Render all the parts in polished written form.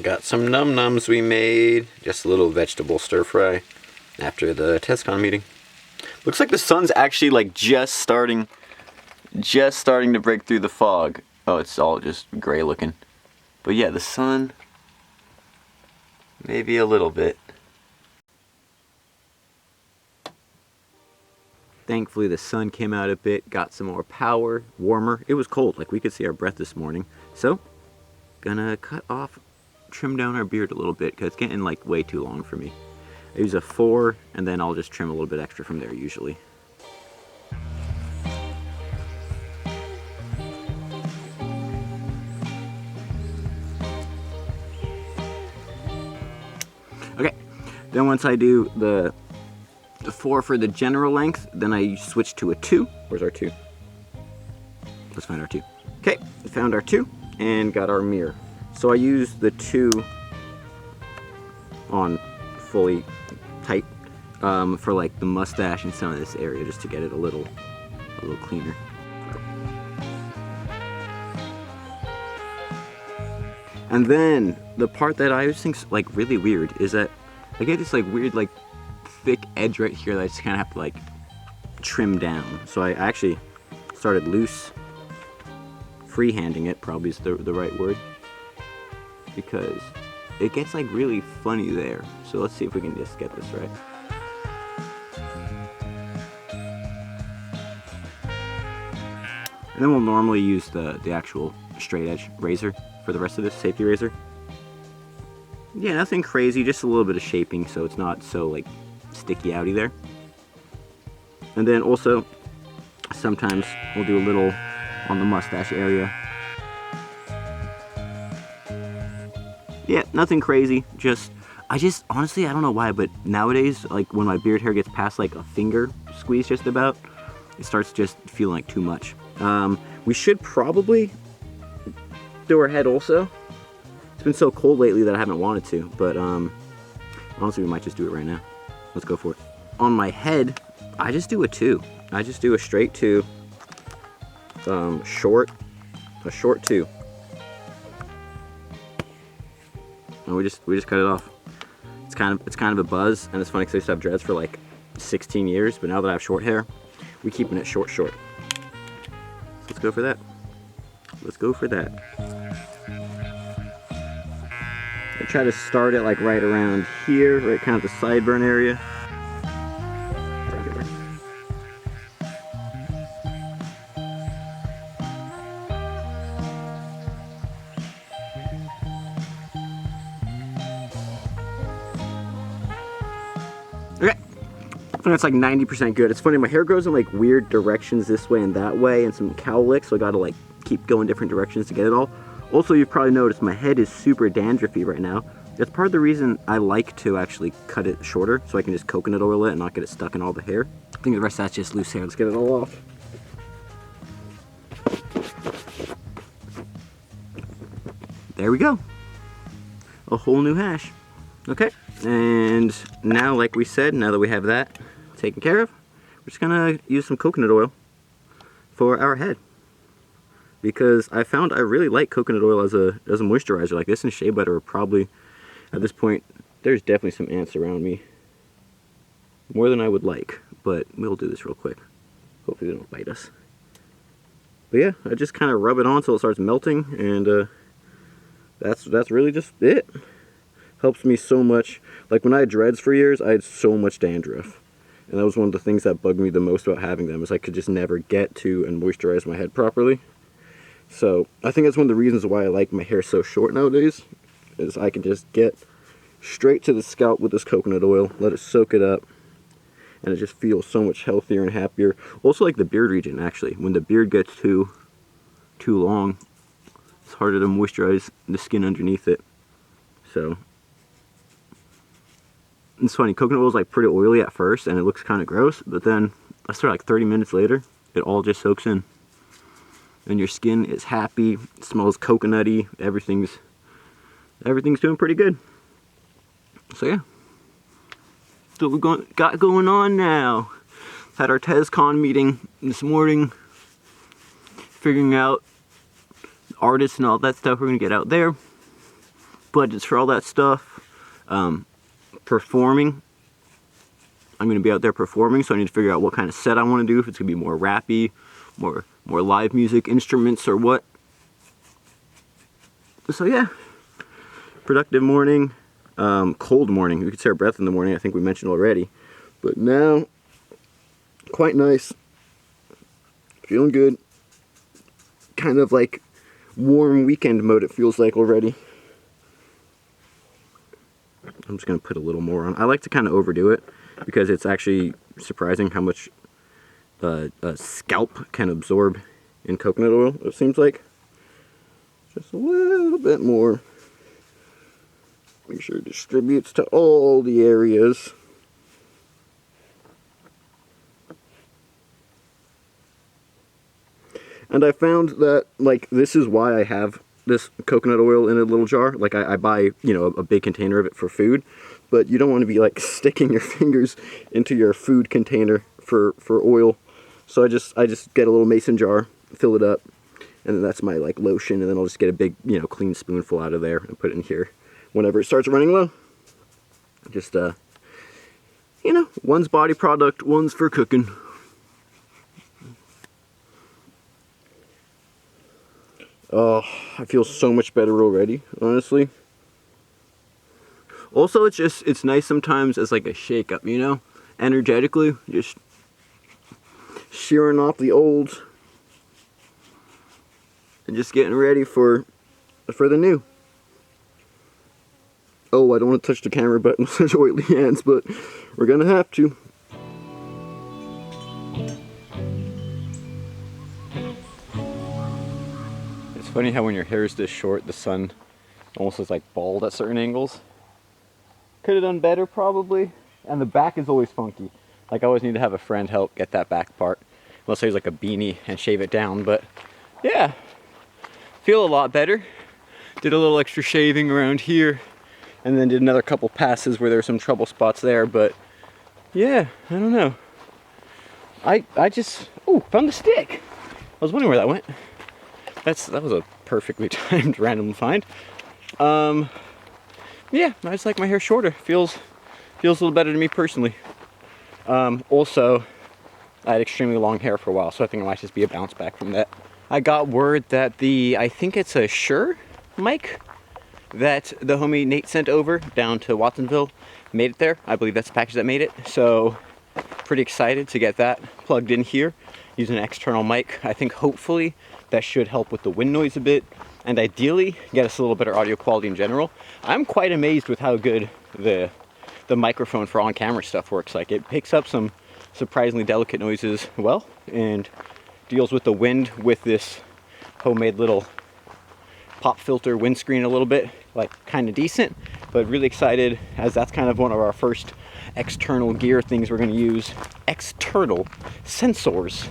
Got some num-nums we made. Just a little vegetable stir-fry after the TestCon meeting. Looks like the sun's actually like just starting to break through the fog. Oh, it's all just gray looking. But yeah, the sun, maybe a little bit. Thankfully the sun came out a bit, got some more power, warmer. It was cold, like we could see our breath this morning. So, gonna trim down our beard a little bit because it's getting like way too long for me. I use a 4 and then I'll just trim a little bit extra from there usually. Okay, then once I do the 4 for the general length, then I switch to a 2. Where's our 2? Let's find our 2. Okay, found our 2 and got our mirror. So I use the 2 on fully tight for like the mustache and some of this area just to get it a little cleaner. And then the part that I always think's like really weird is that I get this like weird like thick edge right here that I just kind of have to like trim down. So I actually started loose freehanding it, probably is the right word, because it gets like really funny there. So let's see if we can just get this right. And then we'll normally use the actual straight edge razor for the rest of this, safety razor. Yeah, nothing crazy, just a little bit of shaping so it's not so like sticky outy there. And then also sometimes we'll do a little on the mustache area. Yeah, nothing crazy, honestly I don't know why, but nowadays like when my beard hair gets past like a finger squeeze just about, it starts just feeling like too much. We should probably do our head also. It's been so cold lately that I haven't wanted to, but honestly we might just do it right now. Let's go for it. On my head, I just do a 2. I just do a straight 2, a short 2. And we just cut it off. It's kind of a buzz, and it's funny because I used to have dreads for like 16 years, but now that I have short hair, we're keeping it short. So let's go for that. Let's go for that. I try to start it like right around here, right kind of the sideburn area. Okay, I think that's like 90% good. It's funny, my hair grows in like weird directions this way and that way, and some cowlicks, so I gotta like keep going different directions to get it all. Also, you've probably noticed my head is super dandruffy right now. That's part of the reason I like to actually cut it shorter, so I can just coconut oil it and not get it stuck in all the hair. I think the rest of that's just loose hair. Let's get it all off. There we go. A whole new hash. Okay, and now, like we said, now that we have that taken care of, we're just gonna use some coconut oil for our head. Because I found I really like coconut oil as a moisturizer. Like this and shea butter are probably, at this point, there's definitely some ants around me. More than I would like, but we'll do this real quick. Hopefully they don't bite us. But yeah, I just kind of rub it on until it starts melting, and that's really just it. Helps me so much. Like when I had dreads for years, I had so much dandruff. And that was one of the things that bugged me the most about having them, is I could just never get to and moisturize my head properly. So I think that's one of the reasons why I like my hair so short nowadays, is I can just get straight to the scalp with this coconut oil, let it soak it up, and it just feels so much healthier and happier. Also like the beard region, actually. When the beard gets too long, it's harder to moisturize the skin underneath it. So it's funny, coconut oil is like pretty oily at first and it looks kind of gross, but then I start like 30 minutes later, it all just soaks in. And your skin is happy, it smells coconutty, everything's doing pretty good. So yeah, so we got going on now. Had our TestCon meeting this morning, figuring out artists and all that stuff we're gonna get out there. budgets for all that stuff. Performing. I'm going to be out there performing, so I need to figure out what kind of set I want to do. If it's going to be more rappy, more live music, instruments, or what. So yeah, productive morning, cold morning. You could see our breath in the morning, I think we mentioned already. But now, quite nice. Feeling good. Kind of like warm weekend mode it feels like already. I'm just going to put a little more on. I like to kind of overdo it because it's actually surprising how much a scalp can absorb in coconut oil, it seems like. Just a little bit more. Make sure it distributes to all the areas. And I found that, like, this is why I have this coconut oil in a little jar. Like, I buy, you know, a big container of it for food, but you don't want to be, like, sticking your fingers into your food container for oil. So I just get a little mason jar, fill it up, and then that's my, like, lotion, and then I'll just get a big, you know, clean spoonful out of there and put it in here whenever it starts running low. Just, you know, one's body product, one's for cooking. Oh, I feel so much better already, honestly. Also, it's nice sometimes as like a shake-up, you know? Energetically, just shearing off the old and just getting ready for the new. Oh, I don't want to touch the camera button with such oily hands, but we're gonna have to. It's funny how when your hair is this short, the sun almost is like bald at certain angles. Could have done better probably. And the back is always funky. Like I always need to have a friend help get that back part. Unless I use like a beanie and shave it down. But yeah, feel a lot better. Did a little extra shaving around here. And then did another couple passes where there were some trouble spots there. But yeah, I don't know. I just, oh, found the stick. I was wondering where that went. That was a perfectly timed random find. Yeah, I just like my hair shorter. Feels a little better to me personally. Also, I had extremely long hair for a while, so I think it might just be a bounce back from that. I got word that I think it's a Shure mic that the homie Nate sent over down to Watsonville made it there. I believe that's the package that made it. So pretty excited to get that plugged in here. Use an external mic. I think hopefully that should help with the wind noise a bit and ideally get us a little better audio quality in general. I'm quite amazed with how good the microphone for on-camera stuff works. Like it picks up some surprisingly delicate noises well and deals with the wind with this homemade little pop filter windscreen a little bit, like kind of decent, but really excited as that's kind of one of our first external gear things we're going to use. External sensors.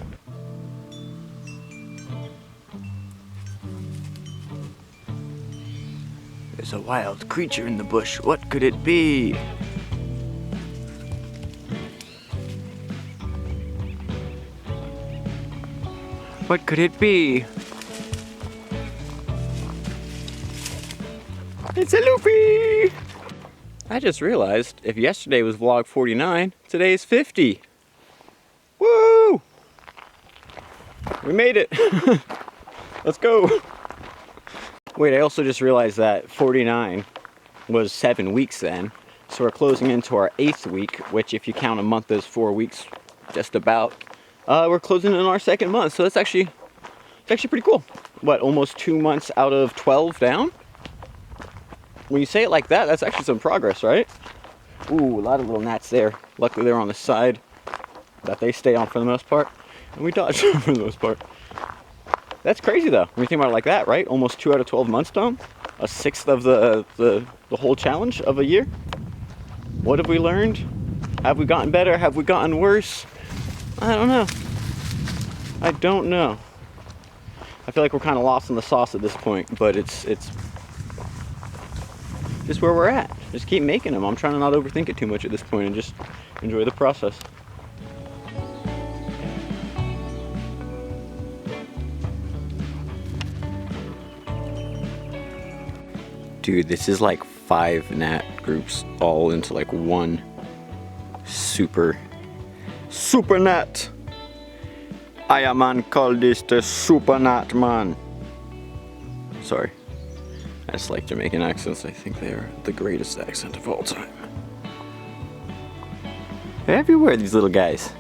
There's a wild creature in the bush. What could it be? What could it be? It's a loopy! I just realized if yesterday was vlog 49, today is 50. Woo! We made it! Let's go! Wait, I also just realized that 49 was 7 weeks then. So we're closing into our 8th week, which if you count a month as 4 weeks, just about. We're closing in our 2nd month, so it's actually pretty cool. What, almost 2 months out of 12 down? When you say it like that, that's actually some progress, right? Ooh, a lot of little gnats there. Luckily they're on the side that they stay on for the most part. And we dodge them for the most part. That's crazy though, when you think about it like that, right? Almost 2 out of 12 months done. A 1/6 of the whole challenge of a year. What have we learned? Have we gotten better? Have we gotten worse? I don't know. I don't know. I feel like we're kind of lost in the sauce at this point, but it's just where we're at. Just keep making them. I'm trying to not overthink it too much at this point and just enjoy the process. Dude, this is like 5 gnat groups all into like one super gnat. I man call this the super gnat man. Sorry. I just like Jamaican accents. I think they are the greatest accent of all time. They're everywhere, these little guys.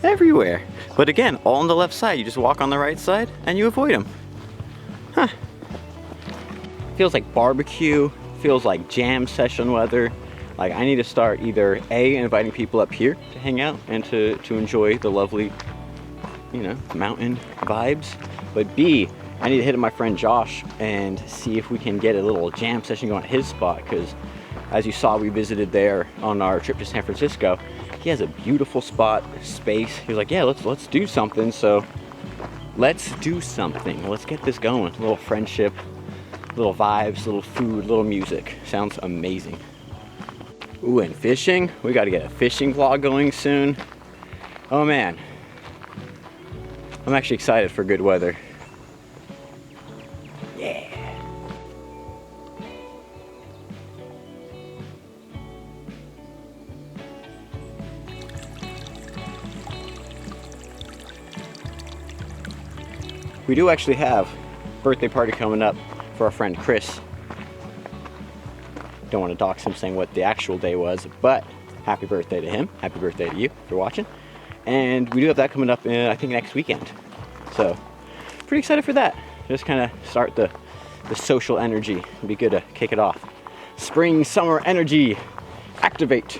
Everywhere. But again, all on the left side. You just walk on the right side and you avoid them. Huh. Feels like barbecue. Feels like jam session weather. Like I need to start either A, inviting people up here to hang out and to enjoy the lovely, you know, mountain vibes. But B, I need to hit up my friend Josh and see if we can get a little jam session going at his spot, because as you saw, we visited there on our trip to San Francisco. He has a beautiful spot, space. He was like, yeah, let's do something. So let's do something. Let's get this going. A little friendship, little vibes, little food, little music. Sounds amazing. Ooh, and fishing. We got to get a fishing vlog going soon. Oh man. I'm actually excited for good weather. Yeah. We do actually have a birthday party coming up for our friend Chris. Don't want to dox him saying what the actual day was, but happy birthday to him. Happy birthday to you if you're watching. And we do have that coming up in, I think, next weekend. So pretty excited for that. Just kind of start the social energy. It'd be good to kick it off. Spring, summer energy, activate.